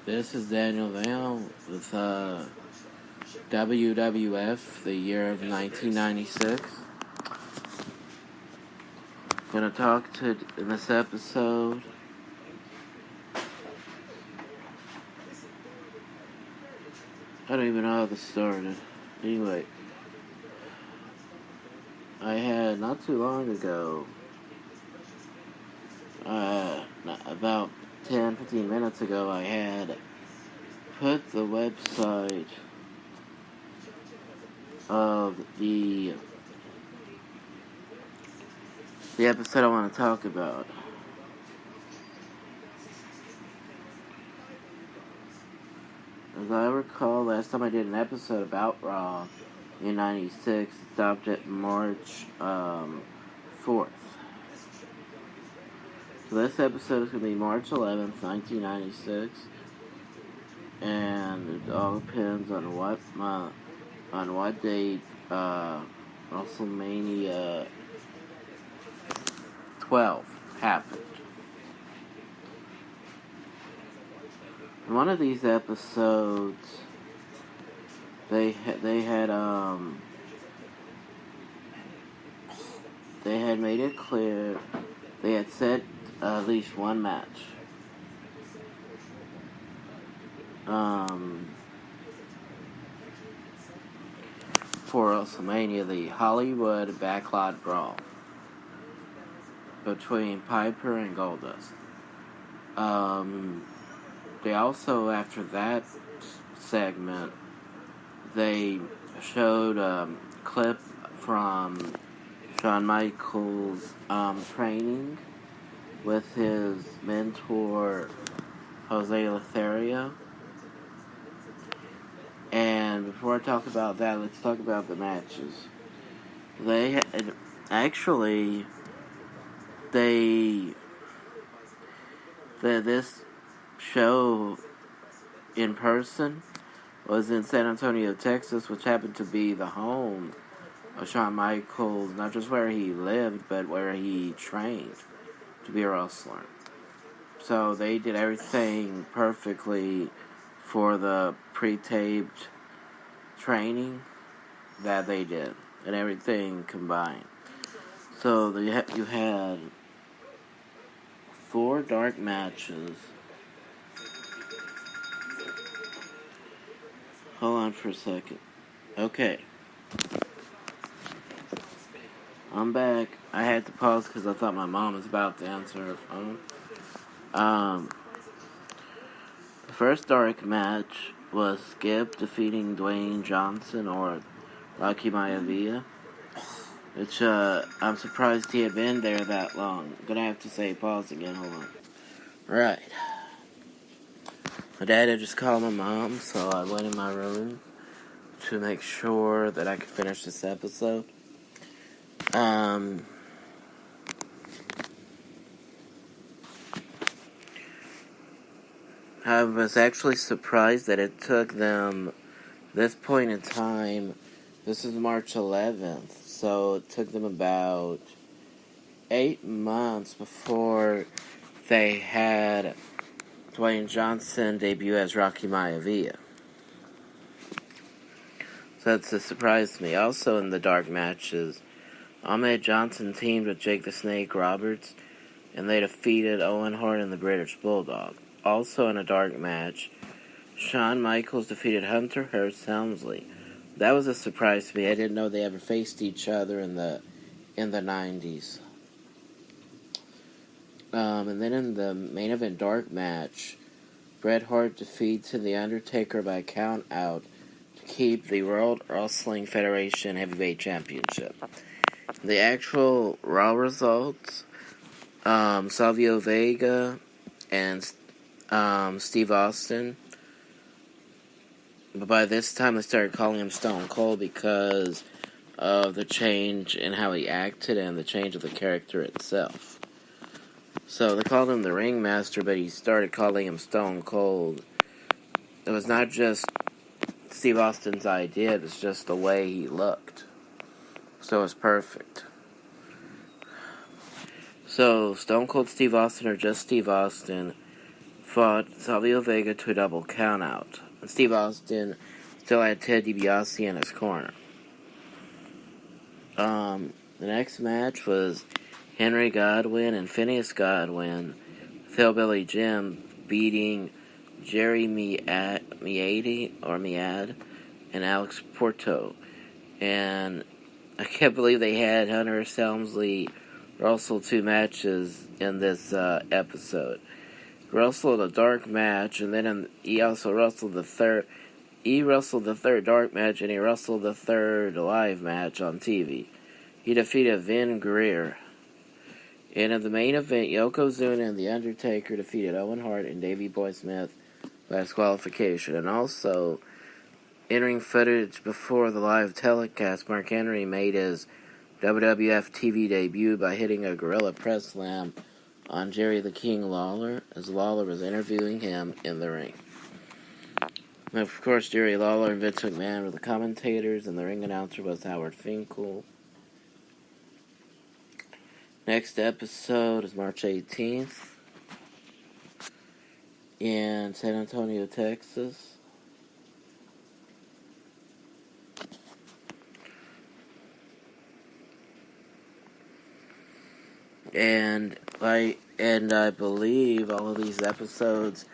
This is Daniel Vale with WWF, the year of 1996. Gonna talk in this episode I don't even know how this started. Anyway, I had not too long ago, about 10-15 minutes ago, I had put the website of the episode I want to talk about. As I recall, last time I did an episode about Raw in 96, it stopped at March 4th. So this episode is going to be March 11th, 1996. And it all depends on what date WrestleMania 12 happened. In one of these episodes, they had made it clear they had set at least one match. For WrestleMania, the Hollywood Backlot Brawl between Piper and Goldust. They also, after that segment, they showed a clip from Shawn Michaels' training with his mentor, Jose Lothario. And before I talk about that, let's talk about the matches. This show in person was in San Antonio, Texas, which happened to be the home of Shawn Michaels, not just where he lived, but where he trained to be a wrestler. So they did everything perfectly for the pre-taped training that they did, and everything combined. So you had 4 dark matches. Hold on for a second. Okay. I'm back. I had to pause because I thought my mom was about to answer her phone. The first dark match was Skip defeating Dwayne Johnson or Rocky Maivia, which I'm surprised he had been there that long. I'm gonna have to say pause again. Hold on. Right. My dad had just called my mom, so I went in my room to make sure that I could finish this episode. I was actually surprised that it took them this point in time. This is March 11th, so it took them about 8 months before they had Dwayne Johnson debut as Rocky Maivia. So that's a surprise to me. Also in the dark matches, Ahmed Johnson teamed with Jake the Snake Roberts, and they defeated Owen Hart and the British Bulldog. Also in a dark match, Shawn Michaels defeated Hunter Hearst Helmsley. That was a surprise to me. I didn't know they ever faced each other in the 90s. And then in the main event dark match, Bret Hart defeated The Undertaker by count out to keep the World Wrestling Federation Heavyweight Championship. The actual Raw results, Savio Vega and Steve Austin. But by this time, they started calling him Stone Cold because of the change in how he acted and the change of the character itself. So they called him the Ringmaster, but he started calling him Stone Cold. It was not just Steve Austin's idea, it was just the way he looked. So it's perfect. So Stone Cold Steve Austin or just Steve Austin fought Savio Vega to a double countout. And Steve Austin still had Ted DiBiase in his corner. The next match was Henry Godwin and Phineas Godwin, with Hillbilly Jim beating Jerry Miad and Alex Porto. And I can't believe they had Hunter Helmsley wrestle 2 matches in this episode. He wrestled a dark match, and then he also wrestled the third. He wrestled the third dark match, and he wrestled the third live match on TV. He defeated Vin Greer. And in the main event, Yokozuna and The Undertaker defeated Owen Hart and Davey Boy Smith by disqualification. And also, entering footage before the live telecast, Mark Henry made his WWF TV debut by hitting a gorilla press slam on Jerry the King Lawler as Lawler was interviewing him in the ring. And of course, Jerry Lawler and Vince McMahon were the commentators, and the ring announcer was Howard Finkel. Next episode is March 18th in San Antonio, Texas. And I believe all of these episodes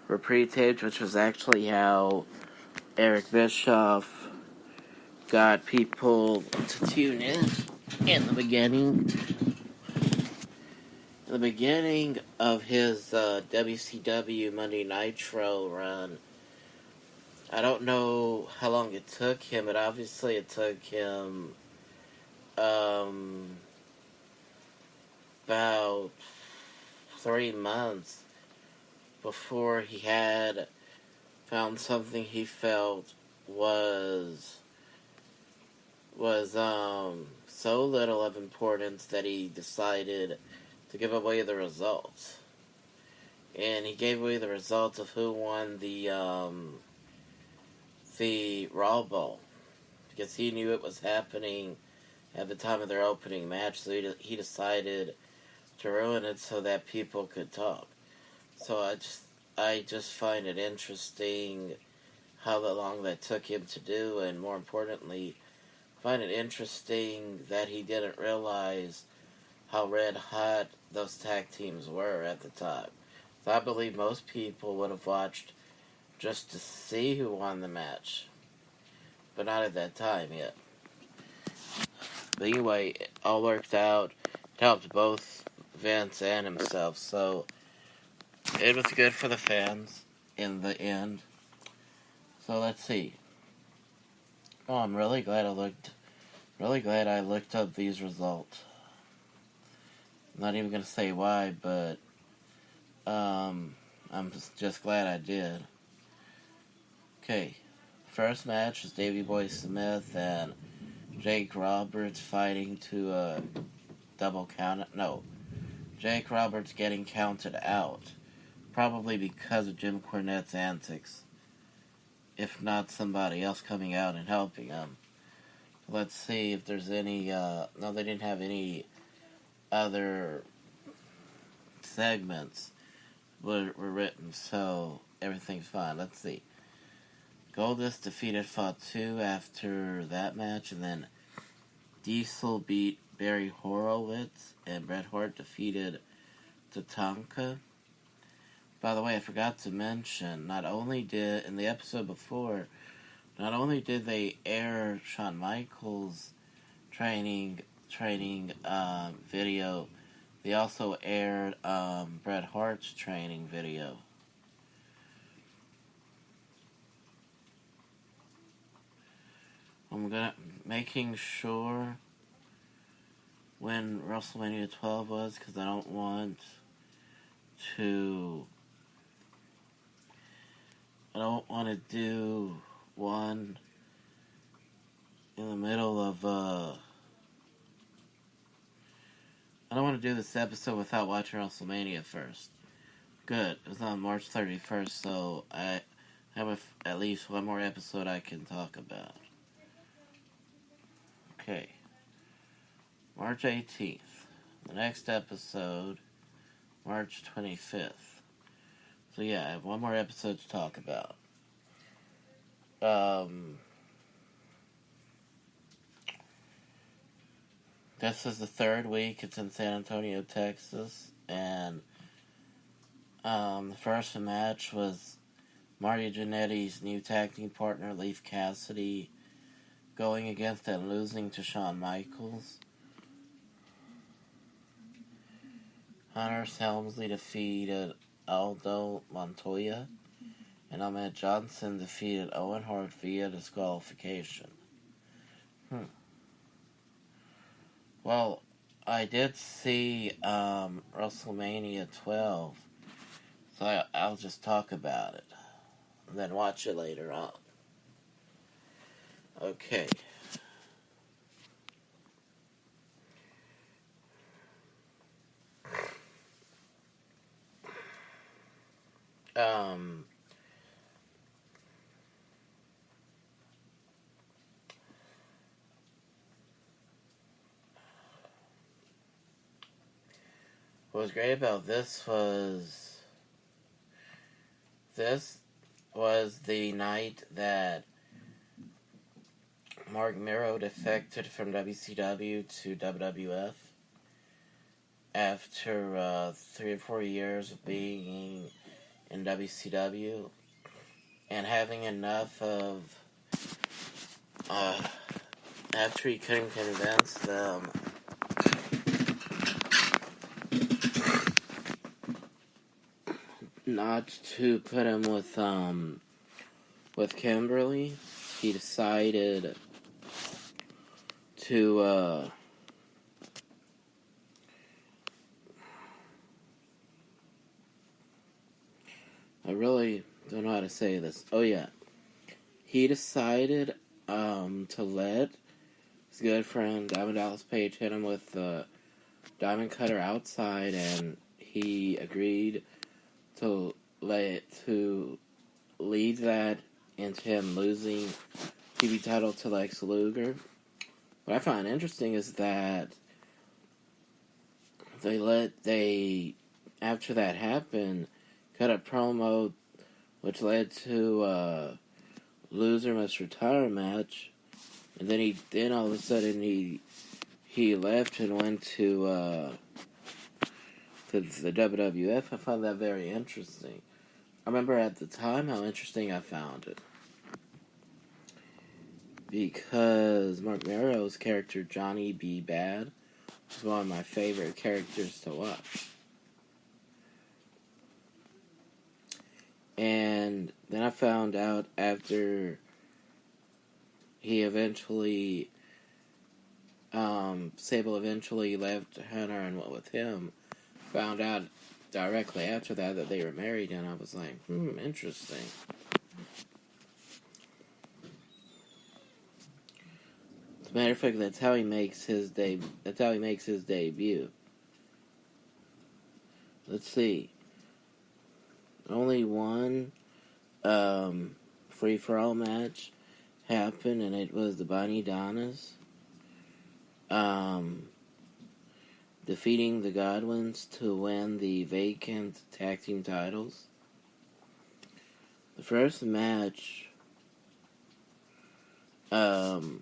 were pre-taped, which was actually how Eric Bischoff got people to tune in the beginning. In the beginning of his WCW Monday Nitro run. I don't know how long it took him, but obviously it took him about 3 months before he had found something he felt was so little of importance that he decided to give away the results. And he gave away the results of who won the Raw Bowl, because he knew it was happening at the time of their opening match, so he decided to ruin it so that people could talk. So I just find it interesting how long that took him to do, and more importantly, find it interesting that he didn't realize how red hot those tag teams were at the time. So I believe most people would have watched just to see who won the match, but not at that time yet. But anyway, it all worked out. It helped both Vince and himself, so it was good for the fans in the end. So let's see. Oh, I'm really glad I looked up these results. I'm not even going to say why, but I'm just glad I did. Okay, first match is Davey Boy Smith and Jake Roberts fighting to a double count. No, Jake Roberts getting counted out, probably because of Jim Cornette's antics, if not somebody else coming out and helping him. Let's see if there's any, no, they didn't have any other segments were written, so everything's fine. Let's see. Goldust defeated Fatu after that match, and then Diesel beat Barry Horowitz, and Bret Hart defeated Tatanka. By the way, I forgot to mention, in the episode before, not only did they air Shawn Michaels' training video, they also aired Bret Hart's training video. I'm making sure when WrestleMania 12 was, because I don't want to do one in the middle of I don't want to do this episode without watching WrestleMania first. Good. It was on March 31st, so I have at least one more episode I can talk about. Okay. March 18th. The next episode, March 25th. So yeah, I have one more episode to talk about. This is the third week. It's in San Antonio, Texas, and the first match was Marty Jannetty's new tag team partner, Leif Cassidy, going against and losing to Shawn Michaels. Hunter Helmsley defeated Aldo Montoya, and Ahmed Johnson defeated Owen Hart via disqualification. Well, I did see WrestleMania 12, so I'll just talk about it, and then watch it later on. Okay. What was great about this was the night that Mark Miro defected from WCW to WWF after 3 or 4 years of being in WCW and having enough of after he couldn't convince them not to put him with Kimberly, he decided to I really don't know how to say this. Oh yeah. He decided to let his good friend Diamond Dallas Page hit him with the diamond cutter outside, and he agreed to lead that into him losing TV title to Lex Luger. What I find interesting is that after that happened, cut a promo which led to loser must retire match, and then all of a sudden he left and went to the WWF. I found that very interesting. I remember at the time how interesting I found it, because Mark Miro's character Johnny B. Bad was one of my favorite characters to watch. And then I found out after he eventually Sable eventually left Hunter and went with him, found out directly after that they were married, and I was like, interesting. As a matter of fact, that's how he makes his debut. Let's see. Only one free-for-all match happened, and it was the Bonnie Donnas defeating the Godwins to win the vacant tag team titles. The first match of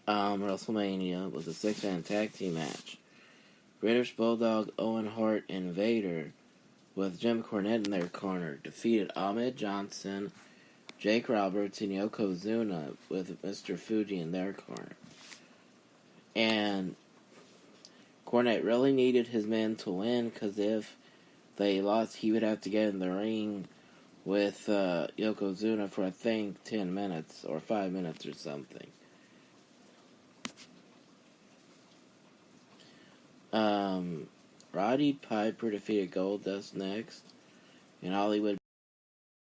WrestleMania was a 6-man tag team match. British Bulldog, Owen Hart, and Vader, with Jim Cornette in their corner, defeated Ahmed Johnson, Jake Roberts, and Yokozuna, with Mr. Fuji in their corner. And Cornette really needed his men to win, because if they lost, he would have to get in the ring with Yokozuna for, I think, 10 minutes or 5 minutes or something. Roddy Piper defeated Goldust next, and Hollywood